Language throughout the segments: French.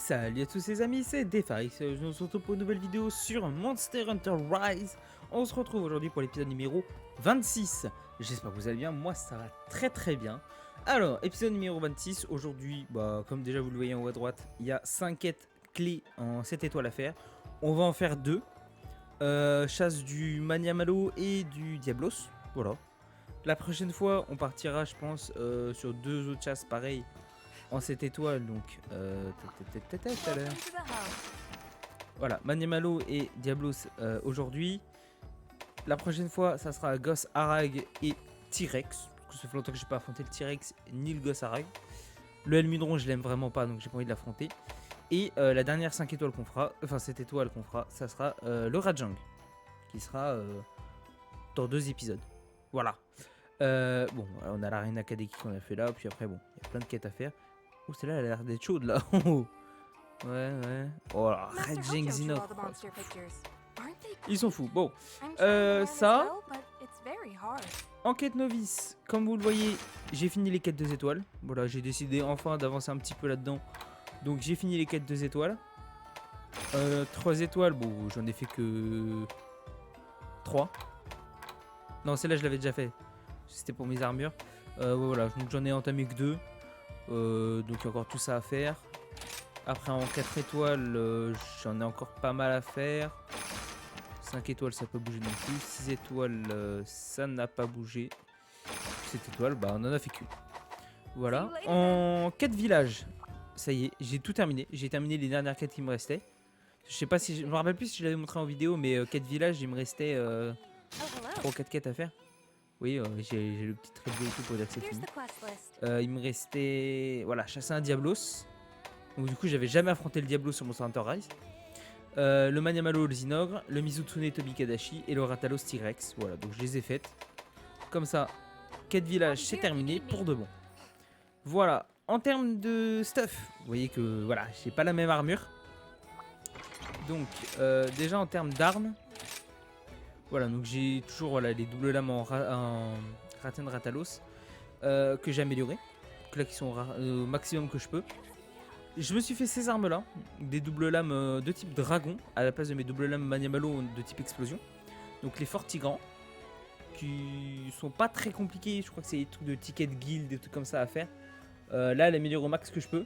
Salut à tous les amis, c'est Defaris, nous se retrouve pour une nouvelle vidéo sur Monster Hunter Rise. On se retrouve aujourd'hui pour l'épisode numéro 26. J'espère que vous allez bien, moi ça va très bien. Alors, épisode numéro 26, aujourd'hui, comme déjà vous le voyez en haut à droite, il y a 5 quêtes clés en 7 étoiles à faire. On va en faire 2. Chasse du Maniamalo et du Diablos, voilà. La prochaine fois, on partira, je pense, sur 2 autres chasses pareilles. En 7 étoiles, donc voilà, Maniamalo et Diablos aujourd'hui. La prochaine fois, ça sera Goss Arag et T-Rex. Parce que ça fait longtemps que je n'ai pas affronté le T-Rex ni le Goss Arag. Le Helmudron, je l'aime vraiment pas, donc j'ai pas envie de l'affronter. Et la dernière 5 étoiles qu'on fera, enfin 7 étoiles qu'on fera, ça sera le Rajang. Qui sera dans 2 épisodes. Voilà. Bon, on a l'arène académique qu'on a fait là, puis après, bon, il y a plein de quêtes à faire. Oh, celle-là, elle a l'air d'être chaude, là. Ouais. Oh, la Rajang Xehanort. Ils sont fous. Bon, ça... Enquête novice. Comme vous le voyez, j'ai fini les quêtes 2 étoiles. Voilà, j'ai décidé enfin d'avancer un petit peu là-dedans. Donc, j'ai fini les quêtes 2 étoiles. 3 étoiles, bon, j'en ai fait que... 3. Non, celle-là, je l'avais déjà fait. C'était pour mes armures. Voilà, donc j'en ai entamé que 2. Donc il y a encore tout ça à faire. Après en 4 étoiles, j'en ai encore pas mal à faire. 5 étoiles, ça peut bouger non plus. 6 étoiles, ça n'a pas bougé. 7 étoiles, on en a fait qu'une. Voilà. En 4 villages, ça y est, j'ai tout terminé. J'ai terminé les dernières quêtes qui me restaient. Je sais pas si je me rappelle plus si je l'avais montré en vidéo, mais 4 villages, il me restait 3 ou 4 quêtes à faire. Oui, j'ai le petit trait bleu et tout pour dire que c'est fini. Il me restait, voilà, chasser un Diablos. Donc du coup, j'avais jamais affronté le Diablos sur Monster Hunter Rise. Le Maniamalo, le Zinogre, le Mizutsune Tobikadashi et le Ratalos T-Rex. Voilà, donc je les ai faites. Comme ça, quête village, c'est terminé pour de bon. Voilà, en termes de stuff, vous voyez que voilà, j'ai pas la même armure. Donc, déjà en termes d'armes, voilà, donc j'ai toujours les doubles lames en Raten Ratalos que j'ai amélioré. Donc là, qui sont au maximum que je peux. Je me suis fait ces armes là, des doubles lames de type dragon à la place de mes doubles lames Maniamalo de type explosion. Donc les fortigants qui sont pas très compliqués, je crois que c'est des trucs de ticket de guild, des trucs comme ça à faire. Là, elle améliore au max que je peux.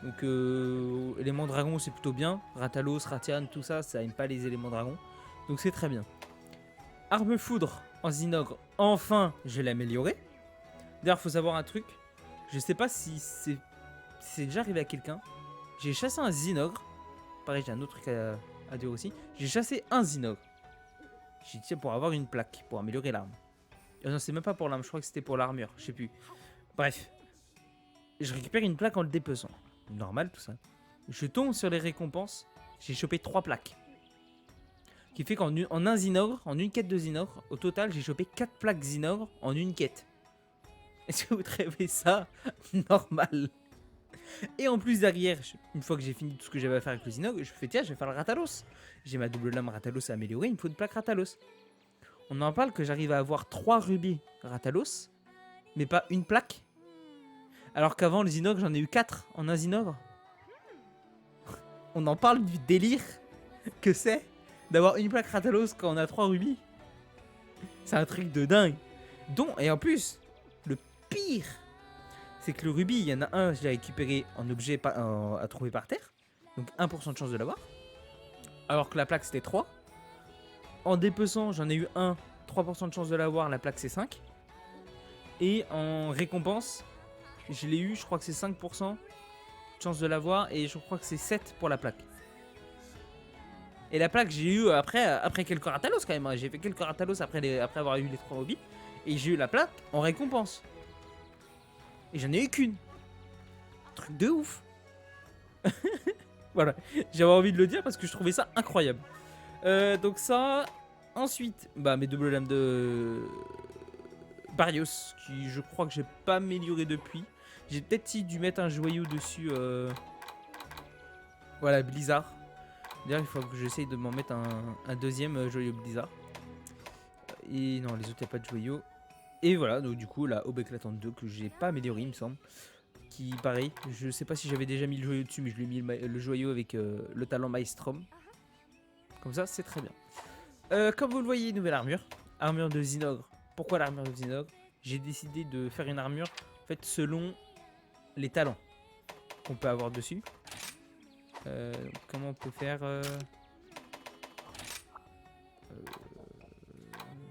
Donc éléments dragon c'est plutôt bien. Ratalos, Ratian, tout ça, ça aime pas les éléments dragon. Donc c'est très bien. Arme foudre en Zinogre, enfin je l'ai amélioré. D'ailleurs, faut savoir un truc, je sais pas si c'est déjà arrivé à quelqu'un. J'ai chassé un Zinogre. Pareil, j'ai un autre truc à dire aussi. J'ai chassé un Zinogre. J'ai dit pour avoir une plaque, pour améliorer l'arme. Non, c'est même pas pour l'arme, je crois que c'était pour l'armure, je sais plus. Bref, je récupère une plaque en le dépeçant. Normal tout ça. Je tombe sur les récompenses, j'ai chopé 3 plaques. Qui fait qu'en un Zinogre, en une quête de Zinogre, au total j'ai chopé 4 plaques Zinogre en une quête. Est-ce que vous trouvez ça normal? Et en plus derrière, une fois que j'ai fini tout ce que j'avais à faire avec le Zinogre, je fais tiens, je vais faire le Ratalos. J'ai ma double lame Ratalos à améliorer, il me faut une plaque Ratalos. On en parle que j'arrive à avoir 3 rubis Ratalos, mais pas une plaque. Alors qu'avant le Zinogre, j'en ai eu 4 en un Zinogre. On en parle du délire que c'est d'avoir une plaque Ratalos quand on a 3 rubis. C'est un truc de dingue. Et en plus, le pire, c'est que le rubis, il y en a un, je l'ai récupéré en objet à trouver par terre. Donc 1% de chance de l'avoir. Alors que la plaque, c'était 3. En dépeçant, j'en ai eu 1, 3% de chance de l'avoir, la plaque, c'est 5. Et en récompense, je l'ai eu, je crois que c'est 5% de chance de l'avoir. Et je crois que c'est 7 pour la plaque. Et la plaque, j'ai eu après quelques Ratalos quand même. J'ai fait quelques Ratalos après avoir eu les 3 hobbies. Et j'ai eu la plaque en récompense. Et j'en ai eu qu'une. Truc de ouf. Voilà, j'avais envie de le dire parce que je trouvais ça incroyable. Donc ça. Ensuite, mes doubles lames de Barrios, qui je crois que j'ai pas amélioré depuis. J'ai peut-être dû mettre un joyau dessus. Voilà, Blizzard. D'ailleurs, il faut que j'essaye de m'en mettre un deuxième joyau Blizzard. Et non, les autres, il n'y a pas de joyau. Et voilà, donc du coup, la Aube éclatante 2 que j'ai pas amélioré, il me semble. qui, pareil, je sais pas si j'avais déjà mis le joyau dessus, mais je lui ai mis le joyau avec le talent Maelstrom. Comme ça, c'est très bien. Comme vous le voyez, nouvelle armure. Armure de Zinogre. Pourquoi l'armure de Zinogre? J'ai décidé de faire une armure en fait, selon les talents qu'on peut avoir dessus. Comment on peut faire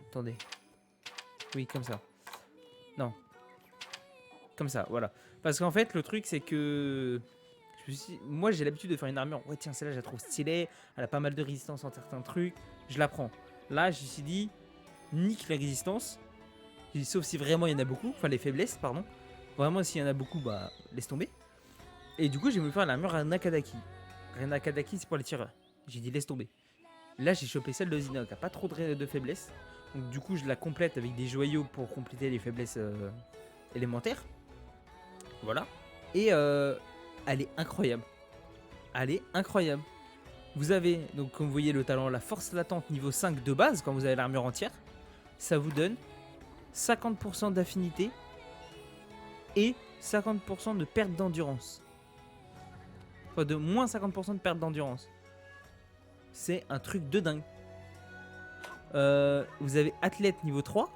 attendez. Oui, comme ça. Non. Comme ça, voilà. Parce qu'en fait, le truc, c'est que... moi, j'ai l'habitude de faire une armure. Ouais, tiens, celle-là, je la trouve stylée. Elle a pas mal de résistance en certains trucs. Je la prends. Là, je me suis dit, nique les résistances. J'ai dit, sauf si vraiment il y en a beaucoup. Enfin, les faiblesses, pardon. Vraiment, s'il y en a beaucoup, bah, laisse tomber. Et du coup, j'ai voulu faire l'armure à Nakadaki. Nakadaki, c'est pour les tireurs. J'ai dit, laisse tomber. Là, j'ai chopé celle de Zinogre, qui a pas trop de faiblesses. Donc, du coup, je la complète avec des joyaux pour compléter les faiblesses élémentaires. Voilà. Et elle est incroyable. Elle est incroyable. Vous avez, donc comme vous voyez, le talent, la force latente niveau 5 de base, quand vous avez l'armure entière. Ça vous donne 50% d'affinité et 50% de perte d'endurance. Enfin, de moins 50% de perte d'endurance. C'est un truc de dingue. Vous avez athlète niveau 3.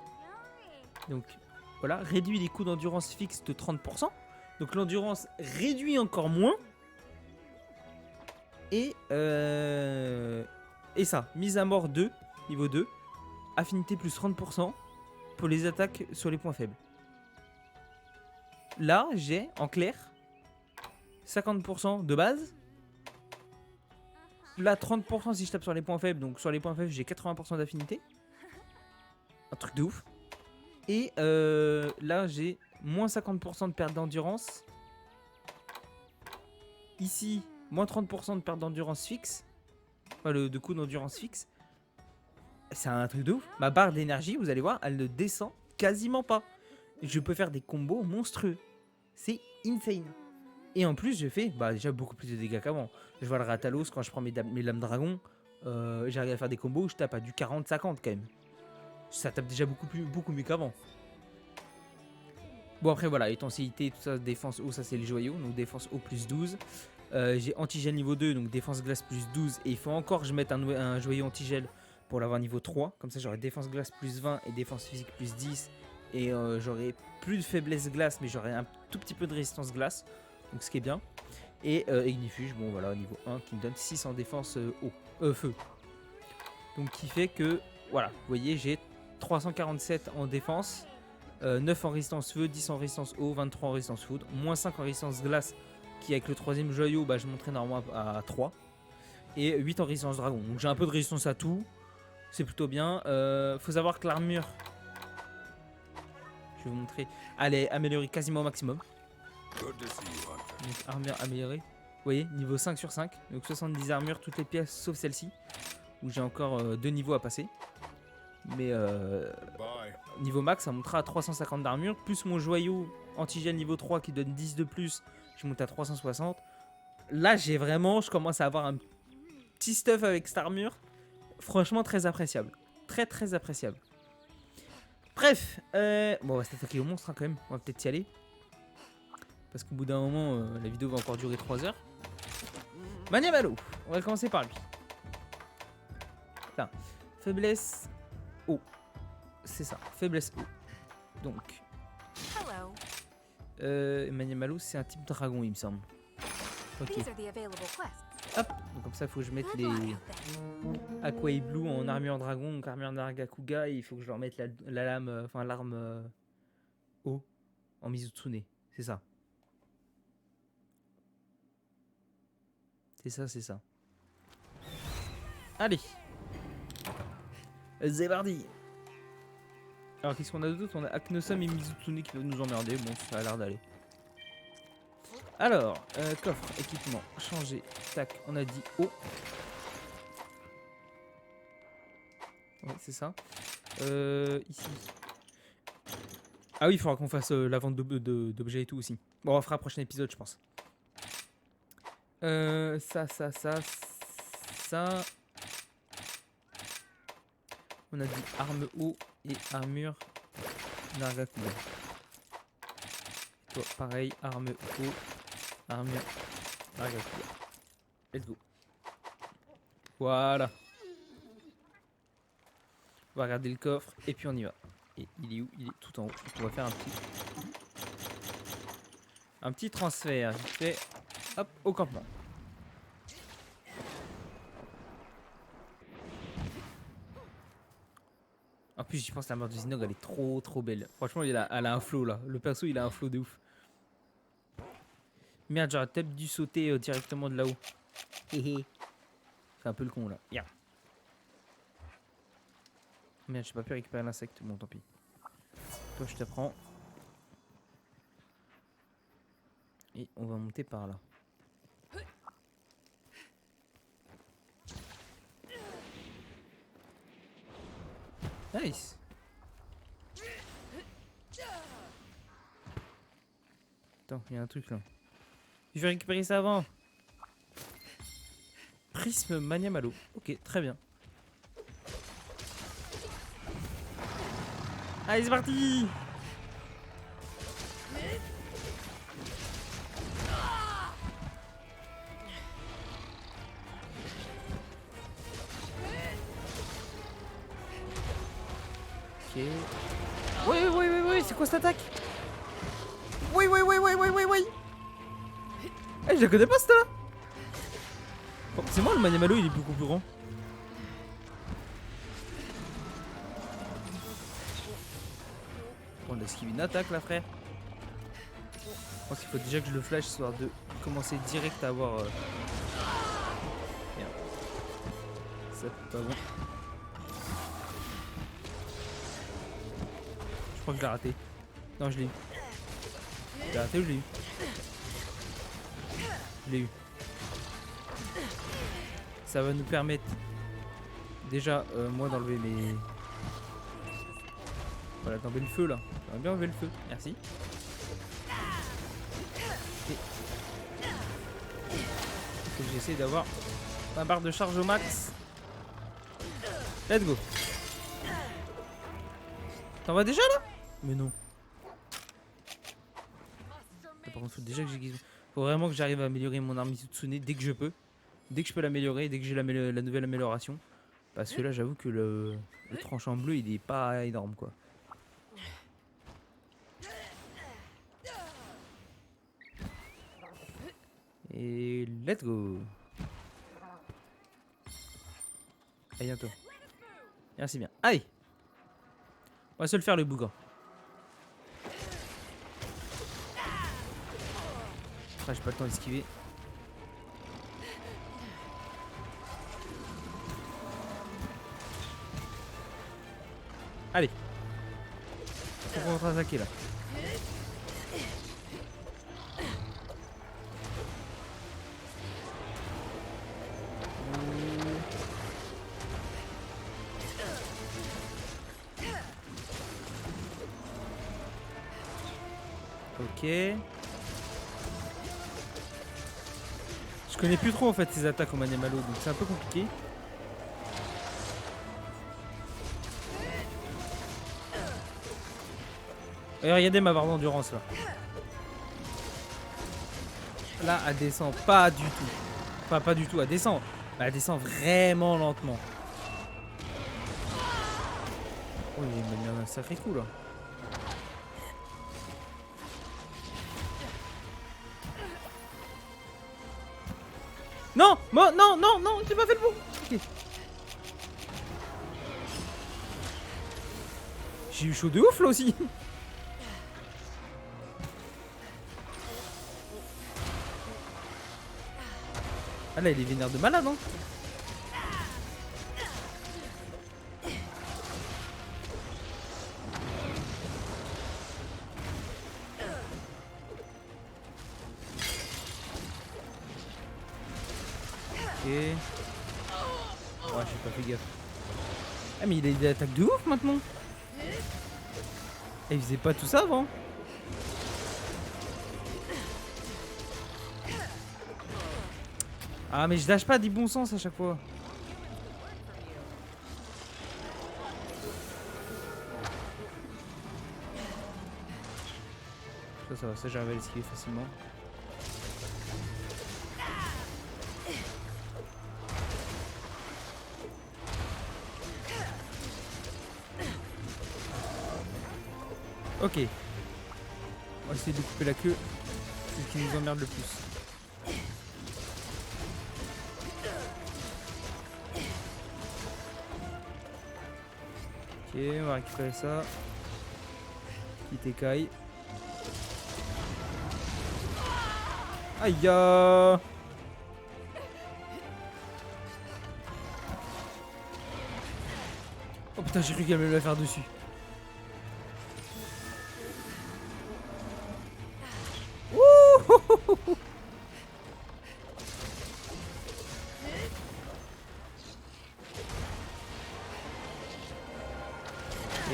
Donc, voilà. Réduit les coûts d'endurance fixe de 30%. Donc l'endurance réduit encore moins. Et ça, mise à mort 2, niveau 2. Affinité plus 30% pour les attaques sur les points faibles. Là, j'ai en clair 50% de base. Là, 30% si je tape sur les points faibles. Donc sur les points faibles, j'ai 80% d'affinité. Un truc de ouf. Et là, j'ai moins 50% de perte d'endurance. Ici, moins 30% de perte d'endurance fixe. Enfin, de coût d'endurance fixe. C'est un truc de ouf. Ma barre d'énergie, vous allez voir, elle ne descend quasiment pas. Je peux faire des combos monstrueux. C'est insane. Et en plus, je fais déjà beaucoup plus de dégâts qu'avant. Je vois le Ratalos, quand je prends mes lames dragon, j'arrive à faire des combos où je tape à du 40-50 quand même. Ça tape déjà beaucoup mieux qu'avant. Bon après voilà, étanchéité, tout ça, défense eau, ça c'est les joyaux. Donc défense eau plus 12. J'ai antigel niveau 2, donc défense glace plus 12. Et il faut encore que je mette un joyau antigel pour l'avoir niveau 3. Comme ça j'aurai défense glace plus 20 et défense physique plus 10. Et j'aurai plus de faiblesse glace, mais j'aurai un tout petit peu de résistance glace. Donc ce qui est bien. Et ignifuge, bon voilà, niveau 1 qui me donne 6 en défense feu. Donc qui fait que, voilà, vous voyez, j'ai 347 en défense. 9 en résistance feu, 10 en résistance eau, 23 en résistance foudre, moins 5 en résistance glace, qui avec le troisième joyau, je monterai normalement à 3. Et 8 en résistance dragon. Donc j'ai un peu de résistance à tout. C'est plutôt bien. Faut savoir que l'armure, je vais vous montrer, elle est améliorée quasiment au maximum. Donc armure améliorée. Vous voyez, niveau 5 sur 5. Donc 70 armures, toutes les pièces sauf celle-ci. Où j'ai encore 2 niveaux à passer. Mais niveau max, ça montera à 350 d'armure. Plus mon joyau antigène niveau 3 qui donne 10 de plus. Je monte à 360. Là, je commence à avoir un petit stuff avec cette armure. Franchement, très appréciable. Très appréciable. Bref. Bon, on va s'attaquer au monstre quand même. On va peut-être y aller. Parce qu'au bout d'un moment, la vidéo va encore durer 3 heures. Maniamalo. On va commencer par lui. Là. Faiblesse eau. C'est ça, faiblesse eau. Donc. Maniamalo, c'est un type dragon, il me semble. Ok. Hop, donc comme ça, il faut que je mette les Aqua et Blue en armure dragon, donc armure Nargacuga, et il faut que je leur mette la lame, enfin l'arme eau en Mizutsune. C'est ça. C'est ça. Allez. Zébardi. Alors qu'est-ce qu'on a d'autre? On a Aknosam et Mizutsune qui peuvent nous emmerder. Bon, ça a l'air d'aller. Alors, coffre, équipement, changer. Tac, on a dit eau. Ouais, c'est ça. Ici. Ah oui, il faudra qu'on fasse la vente d'objets et tout aussi. Bon, on fera un prochain épisode, je pense. Ça. On a dit arme eau et armure Nargacuga. Toi, pareil, arme haut, armure, argue. Let's go. Voilà. On va regarder le coffre et puis on y va. Et il est où? Il est tout en haut. Donc on va faire un petit transfert. Vite fait. Hop, au campement. En plus, j'y pense, la mort de Zinog, elle est trop belle. Franchement, elle a un flow là. Le perso, il a un flow de ouf. Merde, j'aurais peut-être dû sauter directement de là-haut. Héhé. C'est un peu le con là. Yeah. Merde, j'ai pas pu récupérer l'insecte. Bon, tant pis. Toi, je te prends. Et on va monter par là. Nice. Attends, il y a un truc là. Je vais récupérer ça avant. Prisme Mania Malo. Ok, très bien. Allez, c'est parti. Ok. Oui, c'est quoi cette attaque? Oui. Eh, je la connais pas cette là. Oh, c'est moi le Mania Malo, il est beaucoup plus grand. On a esquivé une attaque là, frère. Je pense qu'il faut déjà que je le flash histoire de commencer direct à avoir. Merde. Ça c'est pas bon. Je crois que je l'ai raté. Non, je l'ai eu. Je l'ai raté ou je l'ai eu? Je l'ai eu. Ça va nous permettre déjà moi d'enlever mes. Voilà, d'enlever le feu là. J'aimerais bien enlever le feu. Merci. Et faut que j'essaie d'avoir ma barre de charge au max. Let's go. T'en vas déjà là? Mais non. Par contre, faut déjà que faut vraiment que j'arrive à améliorer mon arme Mitsune dès que je peux. Dès que je peux l'améliorer, dès que j'ai la nouvelle amélioration. Parce que là, j'avoue que le tranchant bleu, il est pas énorme quoi. Et let's go. À bientôt. Merci bien. Aïe. On va se le faire le boucan. Ah, j'ai pas le temps d'esquiver. Allez. Faut contre-attaquer là. Ok. Je connais plus trop en fait ces attaques au Mania Malo, donc c'est un peu compliqué. Regardez ma barre d'endurance là. Là, elle descend pas du tout. Enfin, pas du tout, elle descend. Elle descend vraiment lentement. Oh, il m'a mis un sacré coup là. Non, non, j'ai pas fait le bon. Okay. J'ai eu chaud de ouf là aussi. Ah là, il est vénère de malade, hein. Ok. Ouais, j'ai pas fait gaffe. Ah, mais il a des attaques de ouf maintenant. Et il faisait pas tout ça avant. Ah, mais je lâche pas du bon sens à chaque fois. Ça va, ça j'arrive à l'esquiver facilement. Ok. On va essayer de couper la queue. C'est ce qui nous emmerde le plus. Ok, on va récupérer ça. Petite écaille. Aïe ya. Oh putain, j'ai cru qu'elle allait me la faire dessus.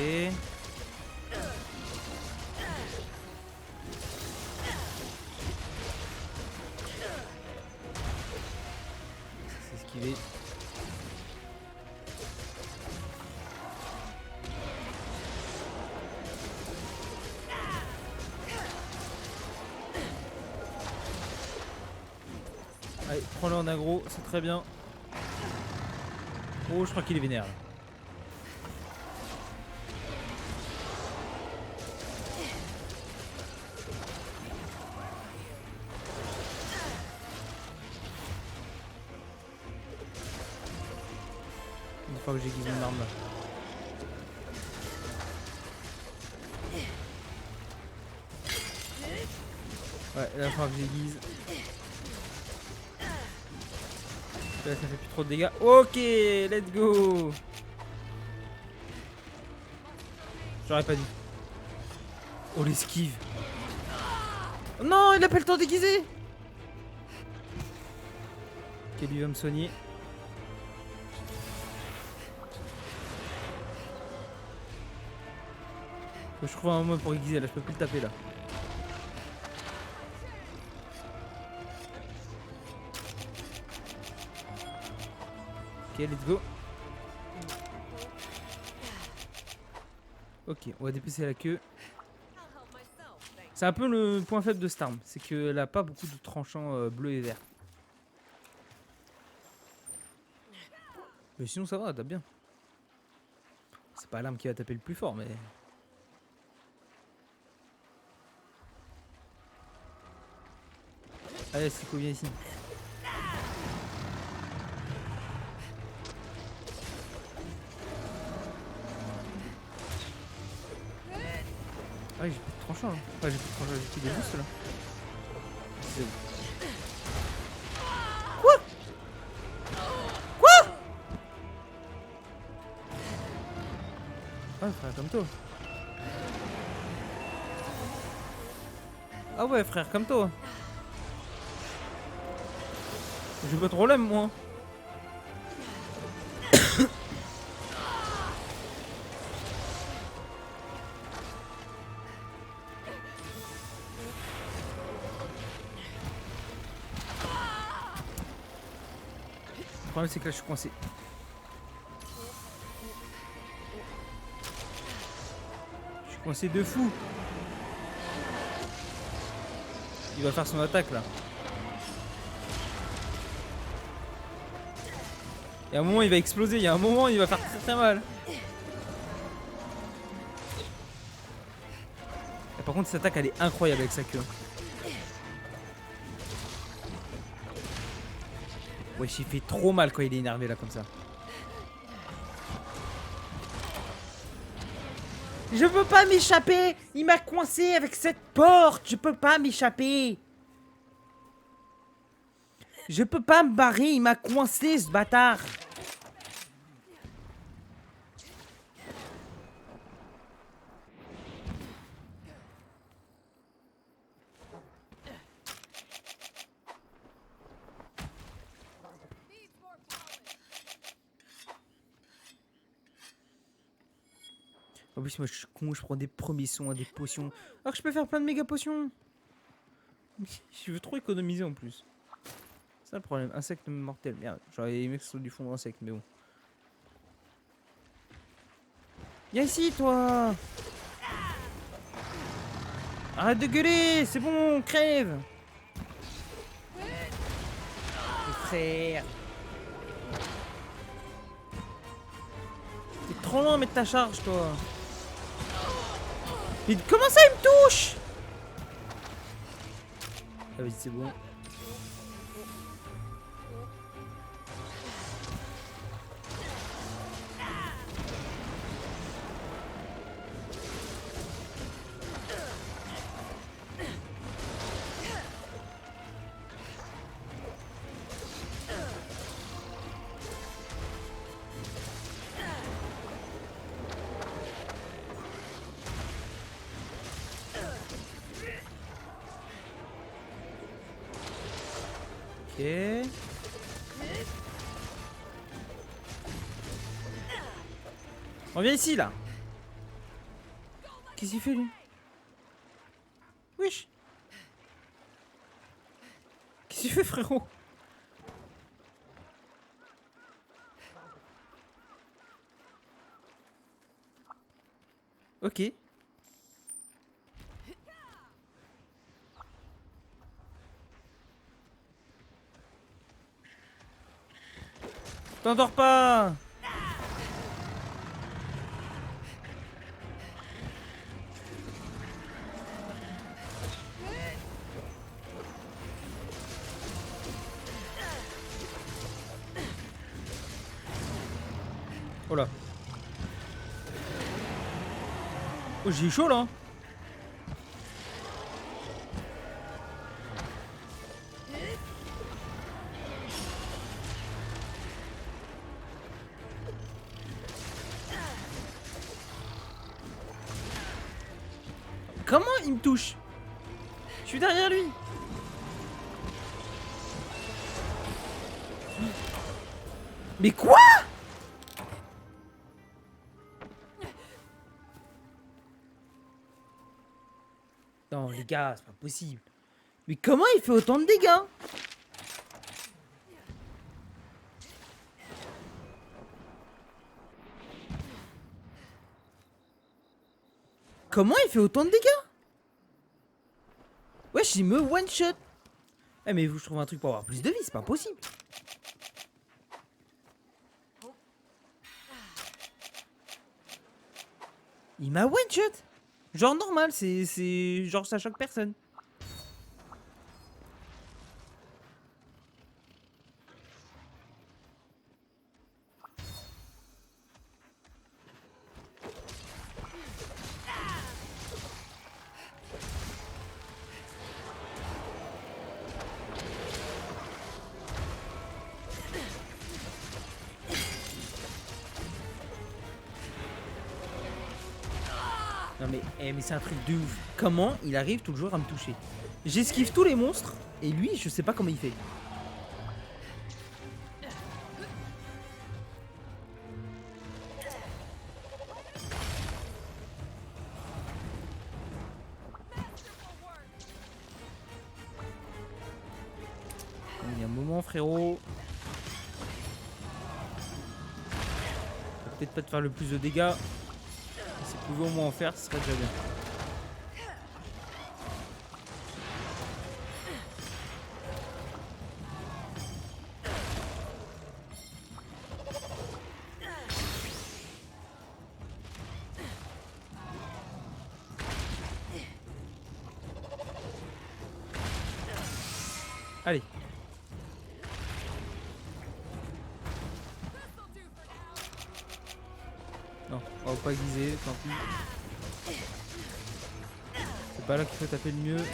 Et c'est esquivé. Allez, prends-le en aggro, c'est très bien. Oh, je crois qu'il est vénère. Là. Une fois que j'ai guisé mon arme là. Ouais, là, il va falloir que j'aiguise. Là, ça fait plus trop de dégâts. Ok, let's go. J'aurais pas dit. Oh, l'esquive. Non, il a pas le temps d'aiguiser. Ok, lui va me soigner. Faut que je trouve un moment pour aiguiser là, je peux plus le taper là. Ok, let's go. Ok, on va dépecer la queue. C'est un peu le point faible de cette arme, c'est qu'elle a pas beaucoup de tranchants bleus et verts. Mais sinon ça va, tape bien. C'est pas l'arme qui va taper le plus fort, mais... Allez, c'est cool, viens ici. Ah oui, j'ai plus de tranchant là. Enfin, j'ai plus de tranchant, j'ai plus de boost là. C'est bon. Quoi? Quoi? Ah, frère, comme toi. Ah ouais, frère, comme toi. J'ai pas de problème, moi. Le problème, c'est que là, je suis coincé. Je suis coincé de fou. Il va faire son attaque, là. Il y a un moment, il va exploser. Il y a un moment, il va faire très très mal. Et par contre, cette attaque, elle est incroyable avec sa queue. Wesh, il fait trop mal quand il est énervé là comme ça. Je peux pas m'échapper. Il m'a coincé avec cette porte. Je peux pas m'échapper. Je peux pas me barrer. Il m'a coincé ce bâtard. En plus, moi je suis con, je prends des premiers soins, des potions. Alors que je peux faire plein de méga potions. Je veux trop économiser en plus. C'est ça le problème. Insecte mortel. Merde, j'aurais aimé que ce soit du fond d'insecte, mais bon. Viens ici, toi. Arrête de gueuler, c'est bon, crève. Frère. T'es trop loin à mettre ta charge, toi. Mais comment ça, il me touche? Ah oui, c'est bon. Ok. Reviens ici, là. Qu'est-ce qu'il fait, lui? Wesh. Qu'est-ce qu'il fait, frérot? Ok. T'endors pas. Oh là. Oh, j'ai eu chaud là. Comment il me touche? Je suis derrière lui. Mais quoi? Non les gars, c'est pas possible. Mais comment il fait autant de dégâts? Comment il fait autant de dégâts? Wesh, il me one shot. Eh mais je trouve un truc pour avoir plus de vie, c'est pas possible. Il m'a one shot. Genre normal, c'est genre ça choque personne. Non mais, mais c'est un truc de ouf. Comment il arrive toujours à me toucher? J'esquive tous les monstres et lui, je sais pas comment il fait. Il y a un moment, frérot. Peut-être pas te faire le plus de dégâts. Si tu pouvais au moins en faire, ce serait déjà bien. Allez. Non, on va pas viser, tant pis. C'est pas là qu'il faut taper le mieux.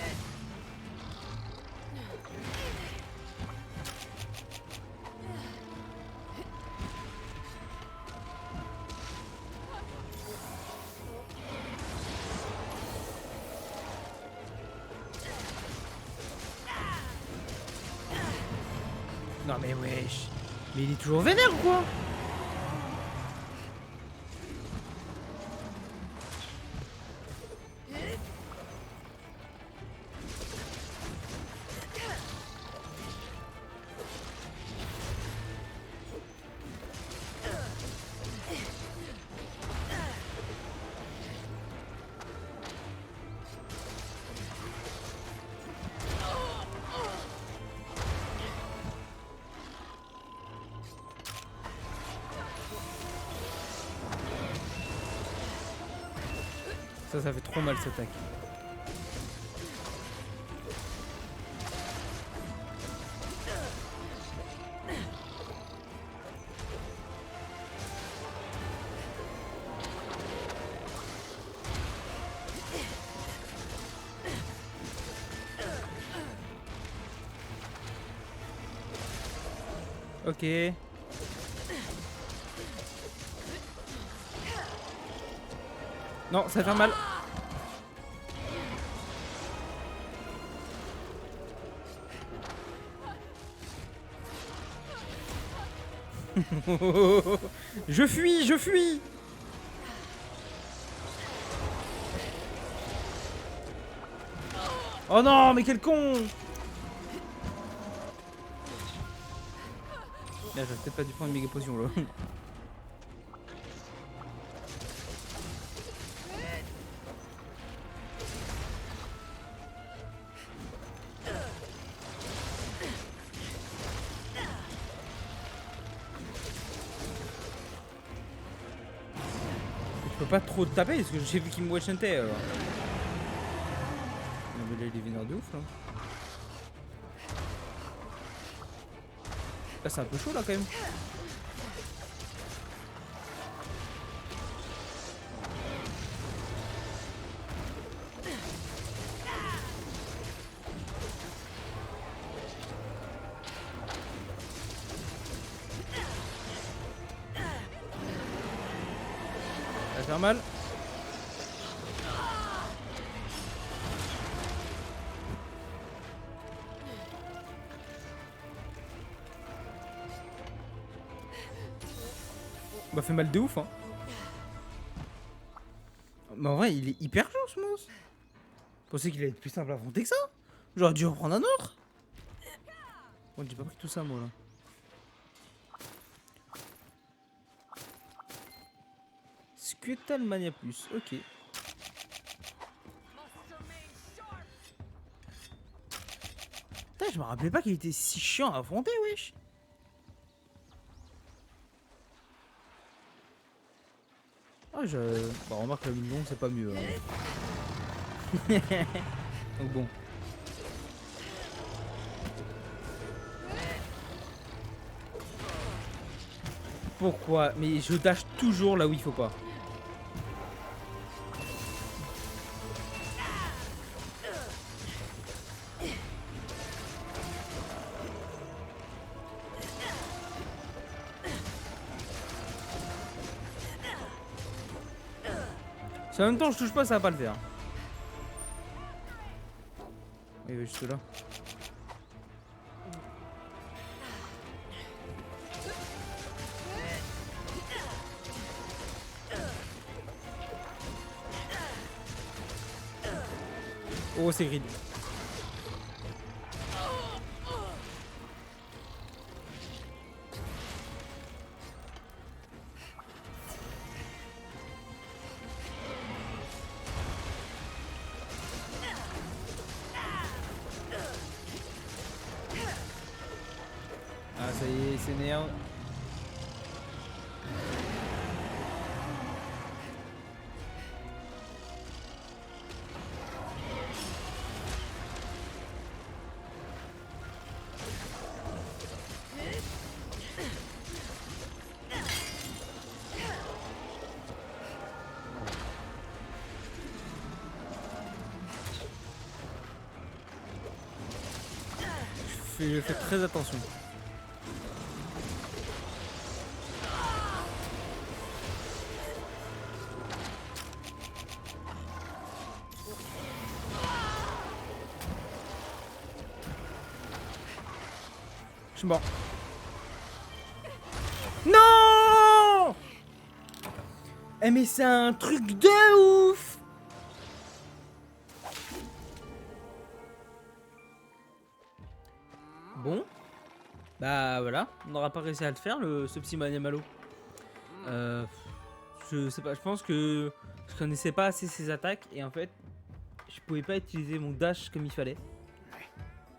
Non mais wesh. Mais il est toujours vénère ou quoi? Ça fait trop mal cette attaque. Ok. Non, ça fait mal. Je fuis, je fuis. Oh non, mais quel con. Là, j'aurais peut-être pas dû prendre une méga potion là. Je peux pas trop te taper parce que j'ai vu qu'il me one-shotait. Non mais là il est vénère de ouf là. Là c'est un peu chaud là quand même. Ça va faire mal. Bah fait mal de ouf hein. Mais en vrai il est hyper chaud ce monstre. Je pensais qu'il allait être plus simple à affronter que ça. J'aurais dû en prendre un autre. Bon j'ai pas pris tout ça moi là. Scutal Mania Plus, ok. Putain, je me rappelais pas qu'il était si chiant à affronter, wesh. Ah, bah, remarque, la mine longue, c'est pas mieux. Hein. Donc bon. Pourquoi? Mais je dash toujours là où il faut pas. Si en même temps je touche pas, ça va pas le faire. Il va juste là. Oh, c'est grid. Ah, ça y est, il s'énerve. Je fais très attention. Je suis mort. Non! Eh mais c'est un truc de ouf! Bon. Bah voilà, on n'aura pas réussi à le faire, ce petit Maniamalo. Je sais pas, je pense que je connaissais pas assez ses attaques et en fait, je pouvais pas utiliser mon dash comme il fallait.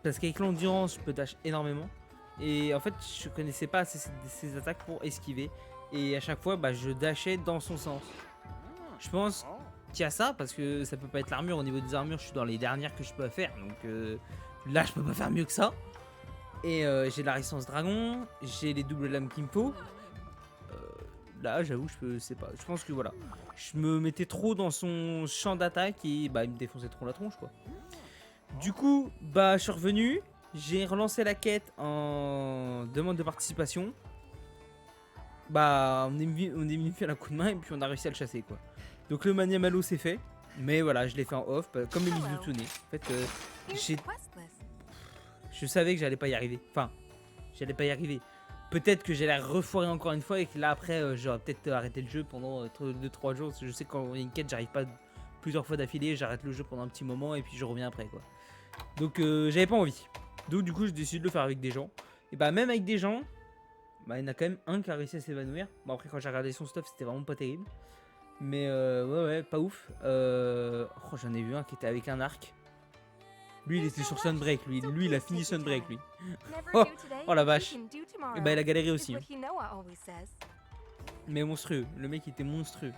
Parce qu'avec l'endurance, je peux dash énormément. Et en fait, je connaissais pas assez ses attaques pour esquiver. Et à chaque fois, bah, je dashais dans son sens. Je pense qu'il y a ça, parce que ça peut pas être l'armure. Au niveau des armures, je suis dans les dernières que je peux faire. Donc là, je peux pas faire mieux que ça. Et j'ai la résistance dragon, j'ai les doubles lames qu'il me faut. Là, j'avoue, je sais pas. Je pense que voilà. Je me mettais trop dans son champ d'attaque et bah, il me défonçait trop la tronche, quoi. Du coup, bah, je suis revenu. J'ai relancé la quête en demande de participation. Bah, on est venu faire un coup de main et puis on a réussi à le chasser, quoi. Donc le Maniamalo c'est fait. Mais voilà, je l'ai fait en off, comme les Mizutune. En fait, je savais que j'allais pas y arriver. Enfin, j'allais pas y arriver. Peut-être que j'allais refoirer encore une fois et que là après j'aurais peut-être arrêté le jeu pendant 2-3 jours. Je sais que quand il y a une quête, j'arrive pas plusieurs fois d'affilée, j'arrête le jeu pendant un petit moment et puis je reviens après, quoi. Donc j'avais pas envie. Donc du coup je décide de le faire avec des gens. Et bah même avec des gens, bah il y en a quand même un qui a réussi à s'évanouir. Bon après quand j'ai regardé son stuff c'était vraiment pas terrible. Mais ouais pas ouf. Oh, j'en ai vu un qui était avec un arc. Lui il était sur Sunbreak, lui il a fini Sunbreak lui. Oh la vache. Et bah il a galéré aussi. Hein. Mais monstrueux, le mec était monstrueux.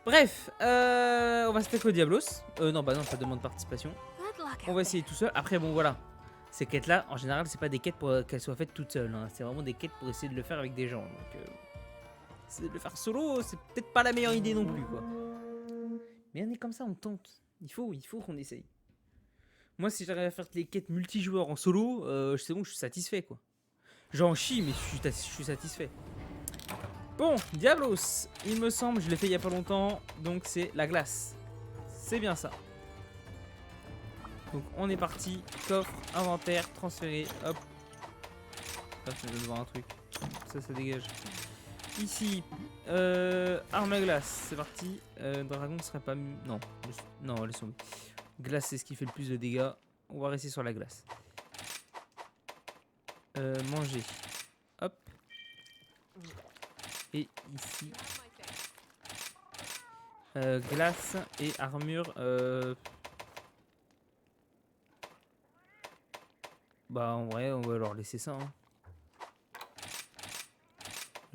Bref, on va se taper au Diablos. Non bah non, ça demande participation. On va essayer tout seul. Après bon voilà, ces quêtes là en général c'est pas des quêtes pour qu'elles soient faites toutes seules. Hein. C'est vraiment des quêtes pour essayer de le faire avec des gens. Donc essayer de le faire solo c'est peut-être pas la meilleure idée non plus, quoi. Mais on est comme ça, on tente. Il faut qu'on essaye. Moi si j'arrive à faire les quêtes multijoueurs en solo, c'est bon, je suis satisfait, quoi. J'en chie mais je suis satisfait. Bon, Diablos, il me semble, je l'ai fait il y a pas longtemps, donc c'est la glace. C'est bien ça. Donc on est parti, coffre, inventaire, transférer, hop. Là, je vais voir un truc. Ça dégage. Ici, arme à glace, c'est parti. Dragon serait pas... Non, non, laisse tomber. Glace, c'est ce qui fait le plus de dégâts. On va rester sur la glace. Manger. Hop. Et ici. Glace et armure. Bah en vrai, on va leur laisser ça. Hein.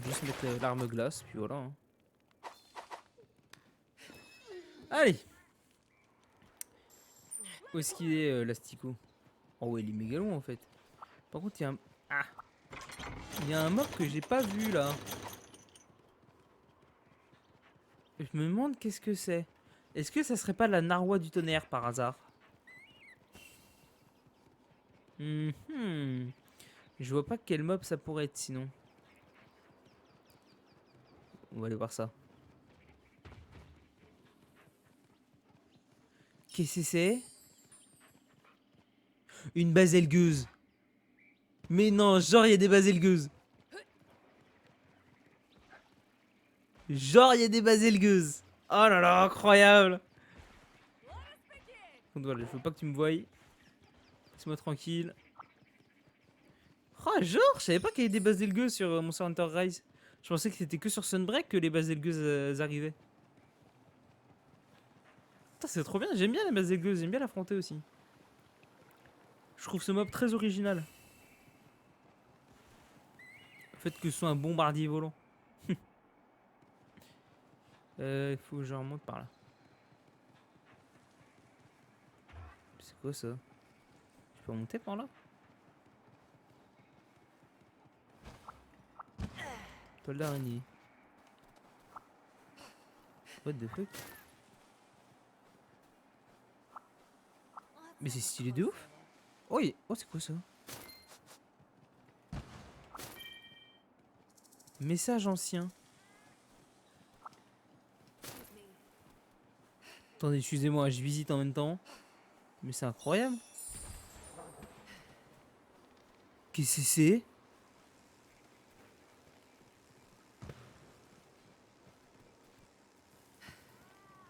Juste mettre l'arme glace, puis voilà. Hein. Allez. Où est-ce qu'il est, l'Astico? Oh ouais, il est méga long en fait. Par contre, il y a un... Ah, il y a un mob que j'ai pas vu là. Je me demande qu'est-ce que c'est. Est-ce que ça serait pas la narwhal du tonnerre par hasard? Je vois pas quel mob ça pourrait être sinon. On va aller voir ça. Qu'est-ce que c'est? Une baselgueuse. Mais non, genre il y a des baselgueuses. Genre il y a des baselgueuses. Oh là là, incroyable. Donc voilà, je veux pas que tu me voies. Laisse-moi tranquille. Oh genre, je savais pas qu'il y avait des baselgueuses sur Monster Hunter Rise. Je pensais que c'était que sur Sunbreak que les baselgueuses arrivaient. Putain, c'est trop bien, j'aime bien les baselgueuses, j'aime bien l'affronter aussi. Je trouve ce mob très original. Le fait que ce soit un bombardier volant. Il faut que je remonte par là. C'est quoi ça? Je peux remonter par là? Toile d'araignée. What the fuck? Mais c'est stylé de ouf. Oh, oh c'est quoi ça? Message ancien. Attendez, excusez-moi, je visite en même temps. Mais c'est incroyable. Qu'est-ce que c'est?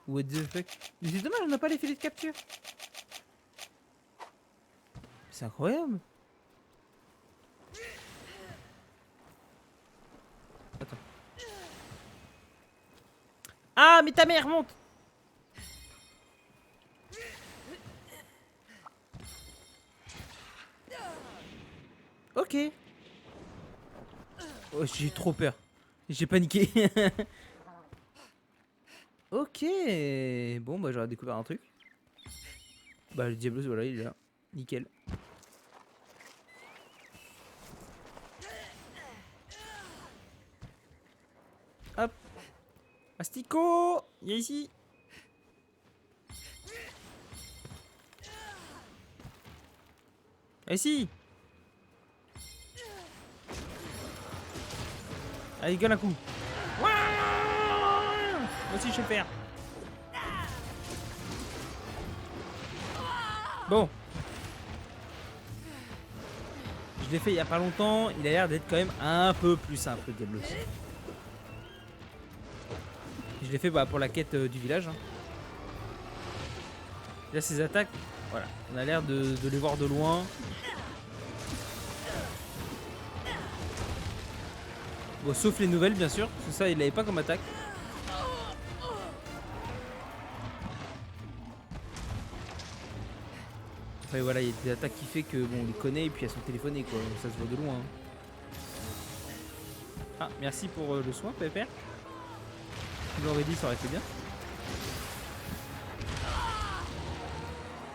What the fuck? Mais c'est dommage, on n'a pas les filets de capture. C'est incroyable. Attends. Ah, mais ta mère monte. Ok. Oh, j'ai trop peur. J'ai paniqué. Ok. Bon, bah j'aurais découvert un truc. Bah le Diablos, voilà, il est là. Nickel. Hop. Astico, il est ici. Ici. Allez, gueule un coup. Moi aussi, je sais le faire. Bon. Je l'ai fait il y a pas longtemps. Il a l'air d'être quand même un peu plus simple, le Diablos. Je l'ai fait pour la quête du village. Hein. Là, ses attaques, voilà. On a l'air de les voir de loin. Bon, sauf les nouvelles, bien sûr. Parce que ça, il l'avait pas comme attaque. Enfin, voilà, il y a des attaques qui fait que, bon, on les connaît et puis elles sont téléphonées, quoi. Ça se voit de loin. Hein. Ah, merci pour le soin, Pépère. Tu l'aurais dit, ça aurait été bien.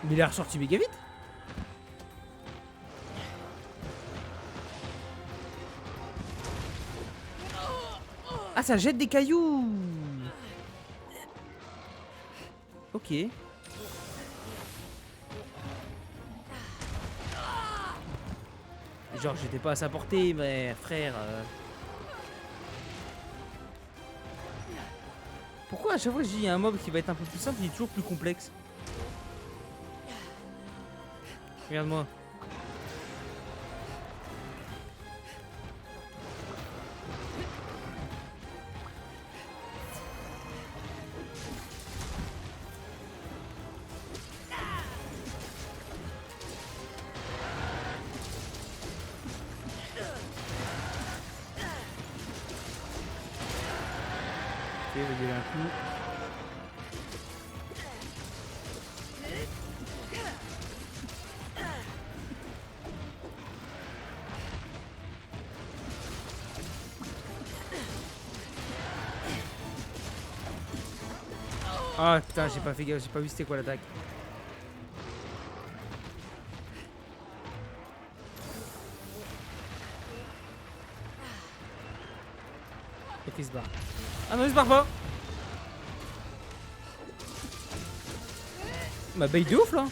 Mais il est ressorti méga vite. Ah, ça jette des cailloux. Ok. Genre, j'étais pas à sa portée, mais frère. Pourquoi à chaque fois que je dis un mob qui va être un peu plus simple, il est toujours plus complexe? Regarde-moi. Ok, on va y aller un coup. Ah putain, j'ai pas fait gaffe, j'ai pas vu c'était quoi l'attaque. Ok, il se barre. Ah non, il se barre pas. Bah bait de ouf là.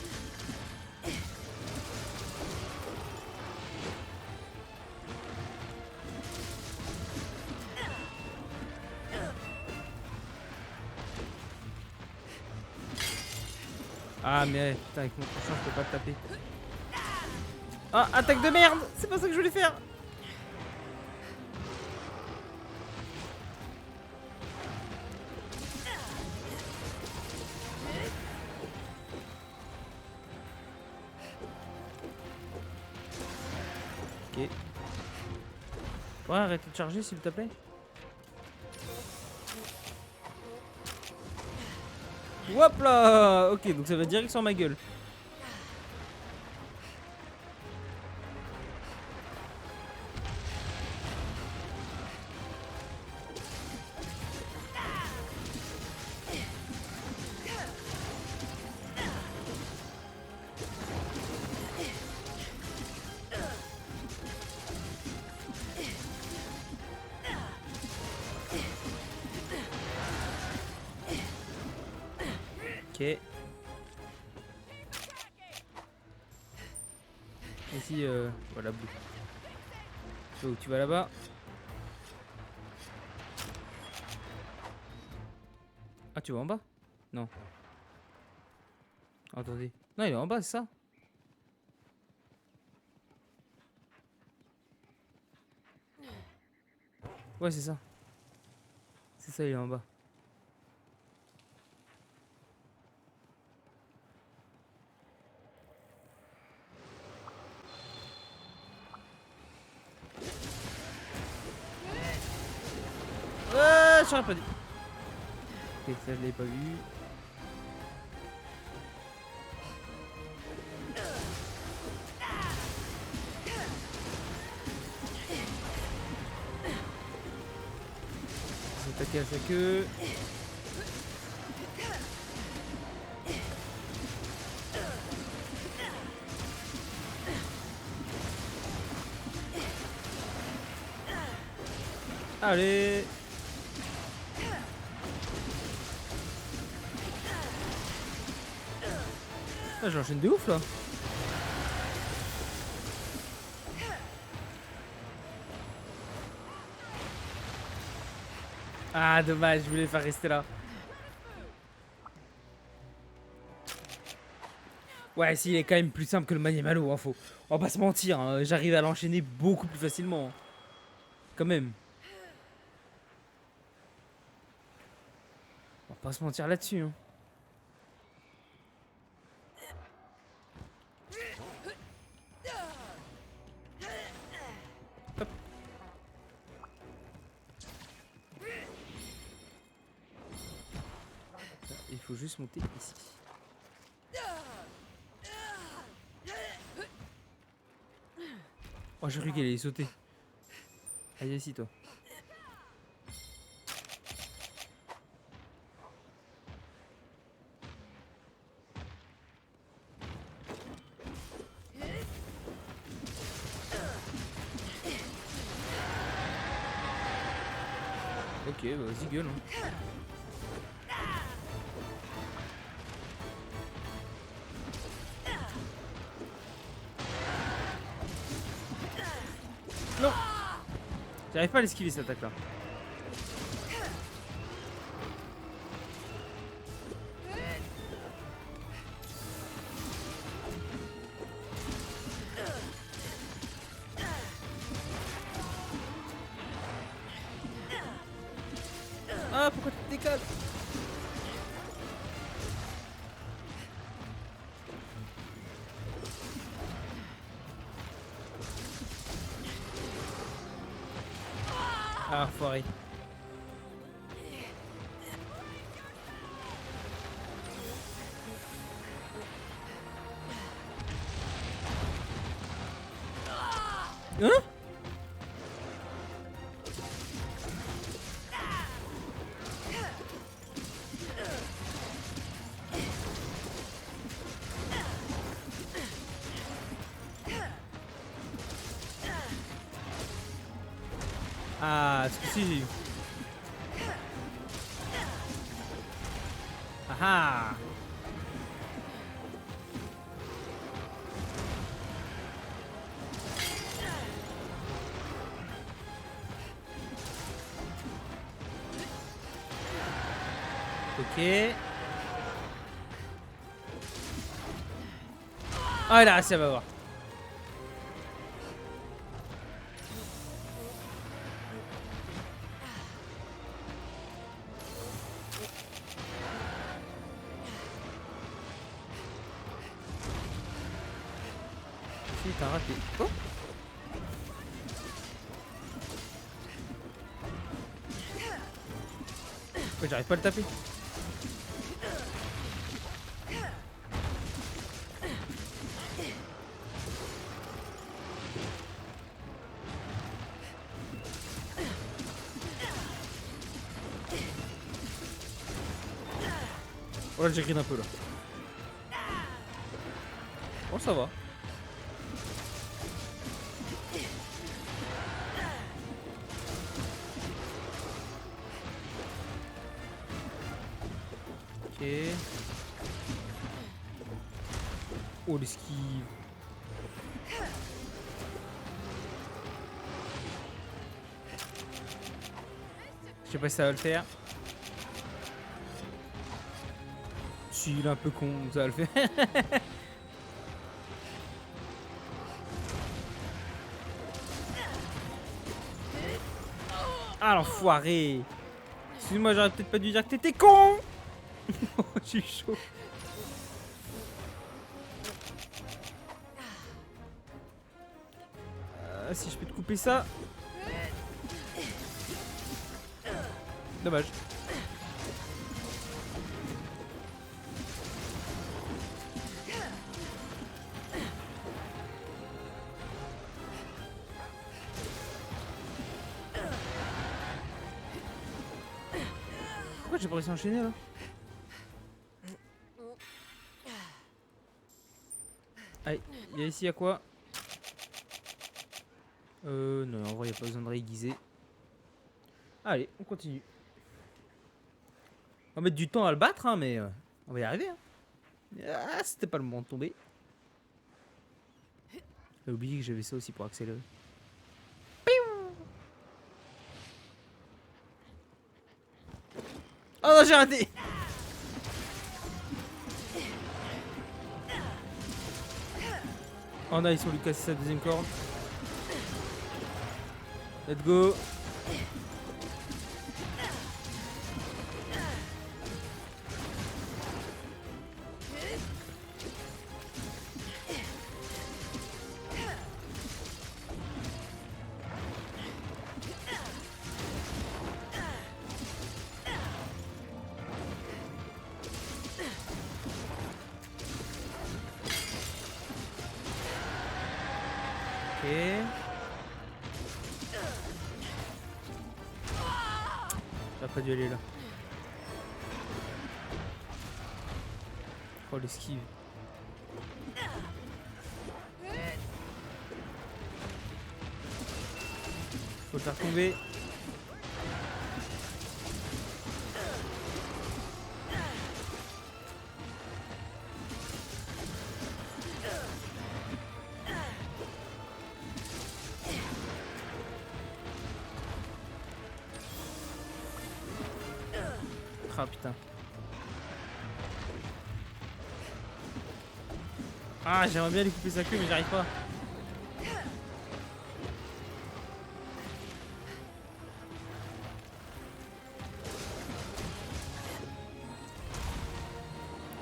Ah mais putain, avec mon prochain je peux pas te taper. Ah, attaque de merde. C'est pas ça que je voulais faire. Ok. Ouais, arrêtez de charger s'il te plaît. Hop là. Ok, donc ça va direct sur ma gueule. Ok. Ici, voilà, bleu. Oh, tu vas là-bas. Ah, tu vas en bas? Non. Attendez. Non, il est en bas, c'est ça? Ouais, c'est ça. C'est ça, il est en bas. Ouais, j'aurais pas dit. Ok, ça, je l'avais pas vu. Attaquer à sa queue. Allez. Ah, j'enchaîne de ouf là. Ah dommage, je voulais le faire rester là. Ouais, si, il est quand même plus simple que le Maniemalo, hein, faut. On va pas se mentir, hein, j'arrive à l'enchaîner beaucoup plus facilement. Hein. Quand même. On va pas se mentir là-dessus. Hein. Hop. Il faut juste monter ici. Oh, j'ai cru qu'elle allait sauter. Allez, ici, toi. Ok, bah, vas-y, gueule. Hein. Non. J'arrive pas à l'esquiver cette attaque là. Ah, pourquoi tu te décales? Ah, foiré. Hein? Ah, ce que si j'ai eu. Ah ah. Ok. Ah là, ça va voir. Si, t'as raté. Oh. Ouais, j'arrive pas à le taper. Oh là, j'ai green un peu là. Oh, ça va. Ok. Oh, l'esquive. Je sais pas si ça va le faire. Si, il est un peu con, ça va le faire. Ah, l'enfoiré. Excuse-moi, j'aurais peut-être pas dû dire que t'étais con. Oh, je suis chaud. Si je peux te couper ça. Dommage. Pourquoi j'ai pas réussi à enchaîner là? Allez, il y a ici à quoi? Non, en vrai, il n'y a pas besoin de réaiguiser. Allez, on continue. On va mettre du temps à le battre, hein, mais on va y arriver. Hein. Ah, c'était pas le moment de tomber. J'ai oublié que j'avais ça aussi pour accélérer. Oh non, j'ai raté. Oh nice, on lui casse sa deuxième corde. Let's go. Ok. J'aurais pas dû aller là. Oh l'esquive. Faut le faire tomber. Ah putain. Ah, j'aimerais bien lui couper sa queue, mais j'arrive pas.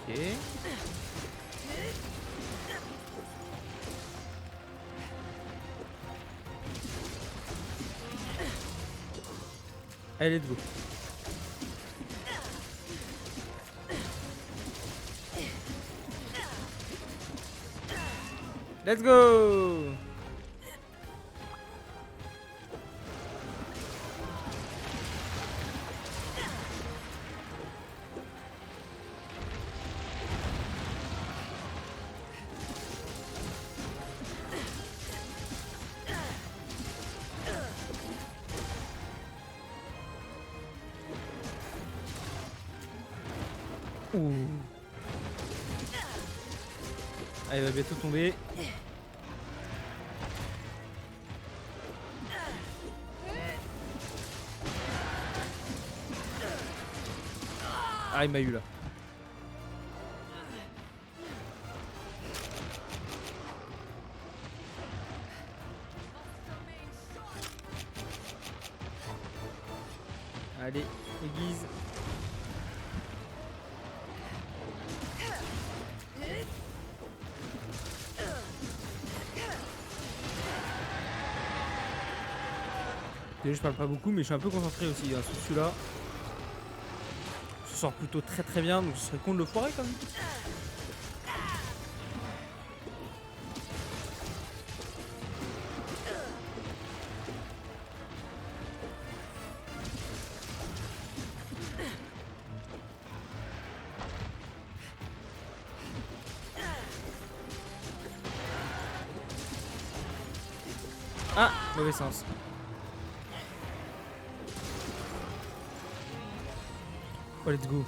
Ok. Allez, let's go. Let's go. Ouh. Ah, il va bientôt tomber. Ah, il m'a eu là. Allez, aiguise. Désolé, je parle pas beaucoup, mais je suis un peu concentré aussi hein, sur celui-là. Je sors plutôt très très bien, donc ce serait con de le foirer quand même. Ah, mauvais sens. Oh, let's go.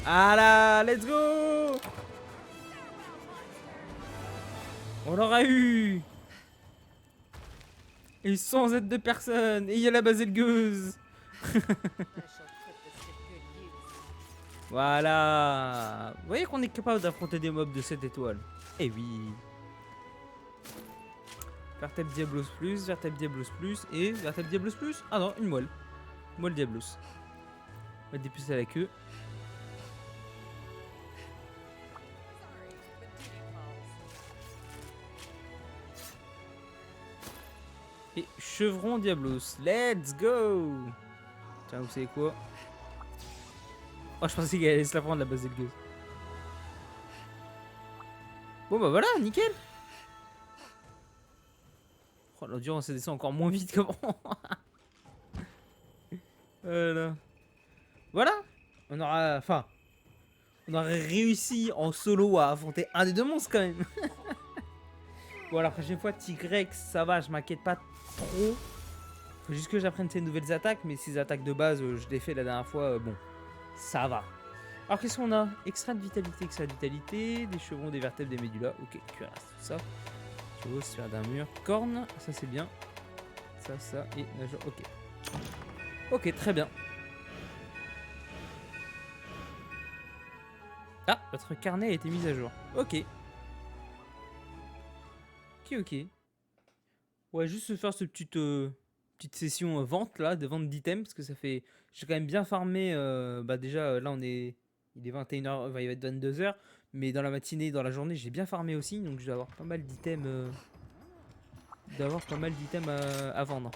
Ah là, let's go. On l'aura eu. Et sans aide de personne. Et il y a la baselgeuse. Voilà. Vous voyez qu'on est capable d'affronter des mobs de 7 étoiles. Eh oui. Vertep Diablos plus, Vertep Diablos plus et Vertep Diablos plus. Ah non, une moelle. Moelle Diablos. On va dépucer à la queue. Et chevron Diablos. Let's go. Tiens, vous savez quoi? Oh, je pensais qu'elle allait se la prendre la base de gueuse. Bon bah voilà, nickel. Oh, l'endurance descend encore moins vite qu'avant. Voilà. Voilà. On aura... Enfin... On aurait réussi en solo à affronter un des deux monstres quand même. Bon, la prochaine fois, Tigrex, ça va, je m'inquiète pas trop. Faut juste que j'apprenne ces nouvelles attaques, mais ces attaques de base, je l'ai fait la dernière fois, bon, ça va. Alors, qu'est-ce qu'on a? Extrait de vitalité, des chevrons, des vertèbres, des médulas. Ok, cuirasse, tout ça. Chevaux, sphère d'un mur, corne, ça c'est bien. Ça, et nageur, ok. Ok, très bien. Ah, votre carnet a été mis à jour. Ok. Ok. Ouais, juste se faire cette petite session vente là, de vente d'items, parce que ça fait. J'ai quand même bien farmé. Bah déjà, là on est. Il est 21h, il va être 22h. Mais dans la matinée, dans la journée, j'ai bien farmé aussi. Donc je vais avoir pas mal d'items. D'avoir pas mal d'items à vendre.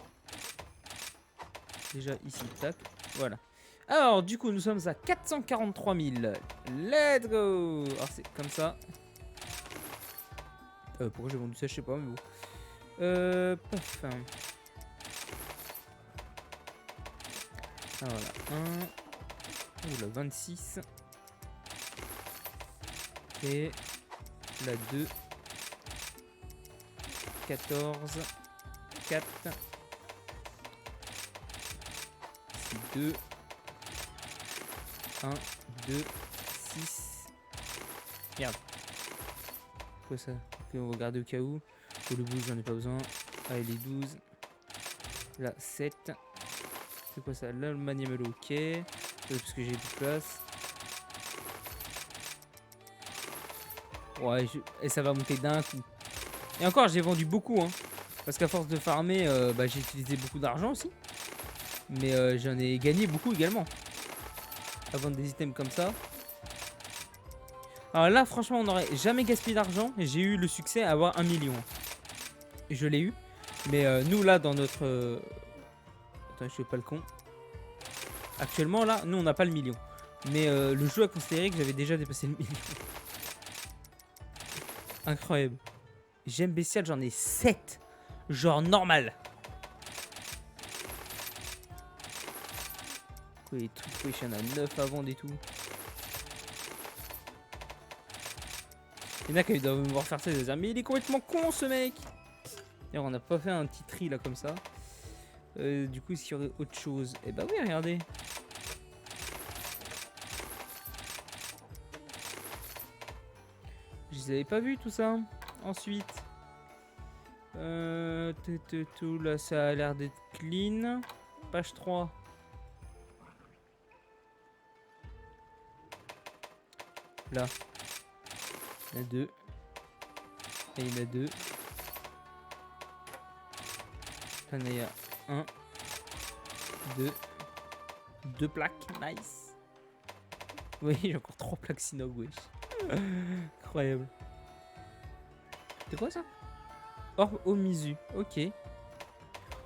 Déjà ici, tac. Voilà. Alors, du coup, nous sommes à 443 000. Let's go! Alors, c'est comme ça. Pourquoi j'ai vendu ça? Je sais pas, mais bon. Paf. Ah, voilà. 1. Oula, 26. Et la 2. 14. 4. 2. 1, 2, 6. Merde. Quoi ça? Ok, on va regarder au cas où. Pour le boost, j'en ai pas besoin. Allez, les 12. Là, 7. C'est quoi ça? Là, le maniemelo, ok. Parce que j'ai plus de place. Ouais, et ça va monter d'un coup. Et encore, j'ai vendu beaucoup, hein. Parce qu'à force de farmer, bah, j'ai utilisé beaucoup d'argent aussi. Mais j'en ai gagné beaucoup également. À vendre des items comme ça. Alors là, franchement, on n'aurait jamais gaspillé d'argent. J'ai eu le succès à avoir 1 million. Et je l'ai eu. Mais nous, là, dans notre... Attends, je fais pas le con. Actuellement, là, nous, on n'a pas le million. Mais le jeu a considéré que j'avais déjà dépassé le million. Incroyable. J'aime bestial, j'en ai 7. Genre normal. Quoi, les trucs, oui, il y en a 9 à vendre et tout. Il y en a qui doivent me voir faire ça, ils doivent dire, mais il est complètement con ce mec. D'ailleurs, on n'a pas fait un petit tri là comme ça. Du coup, est-ce qu'il y aurait autre chose? Eh bah oui, regardez. Je les avais pas vus tout ça. Ensuite. Tout là, ça a l'air d'être clean. Page 3. Là. Il y en a 2. Et il y en a 2. Là, il y a 1. 2. 2 plaques. Nice. Oui, j'ai encore 3 plaques Sinog, wesh. Incroyable. C'est quoi ça? Orbe Omizu. Ok.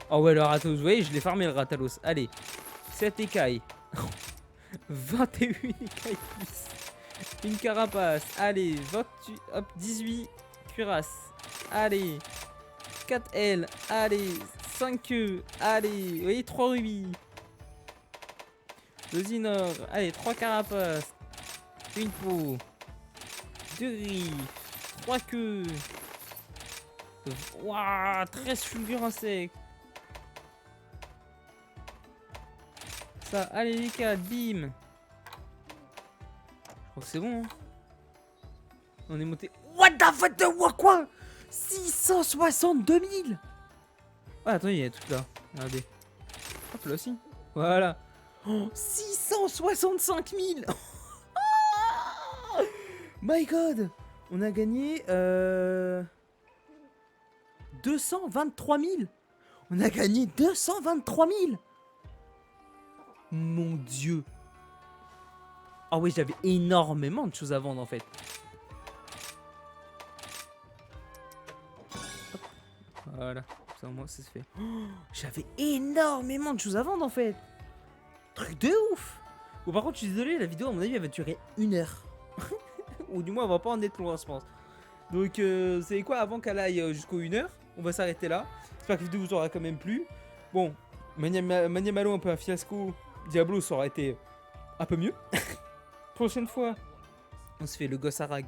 Oh ouais, le Ratos. Vous voyez, je l'ai farmé le Ratalos. Allez. 7 écailles. 21 écailles plus. Une carapace. Allez. 28. Hop. 18. Cuirasse. Allez. 4 L. Allez. 5 queues. Allez. Vous voyez, 3 rubis. 2 Zinor. Allez. 3 carapaces. Une peau. 2 griffes. 3 queues. Waouh, 13 fulgures insectes. Ça, allez les 4, bim. Je crois que c'est bon, hein. On est monté. What the fuck de quoi? 662 000. Ah, attends, il y a un truc là. Regardez. Hop, là aussi. Voilà. Oh, 665 000. My god. On a gagné 223 000. On a gagné 223 000. Mon dieu. Ah oui, j'avais énormément de choses à vendre en fait. Hop. Voilà. Ça au moins ça se fait. Oh, j'avais énormément de choses à vendre en fait. Truc de ouf. Bon par contre je suis désolé, la vidéo à mon avis elle va durer 1 heure. Ou du moins elle va pas en être loin je pense. Donc vous savez quoi, avant qu'elle aille jusqu'aux 1 heure, on va s'arrêter là. J'espère que la vidéo vous aura quand même plu. Bon, Maniemalo un peu un fiasco. Diablo ça aurait été un peu mieux. Prochaine fois, On se fait le Gossarag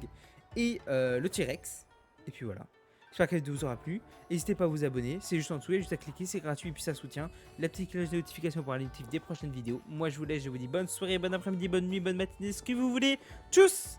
et le T-Rex. Et puis voilà. J'espère que la vidéo vous aura plu. N'hésitez pas à vous abonner. C'est juste en dessous, il y a juste à cliquer, c'est gratuit et puis ça soutient. La petite cloche de notification pour la notif des prochaines vidéos. Moi je vous laisse, je vous dis bonne soirée, bon après-midi, bonne nuit, bonne matinée, ce que vous voulez. Tchuss!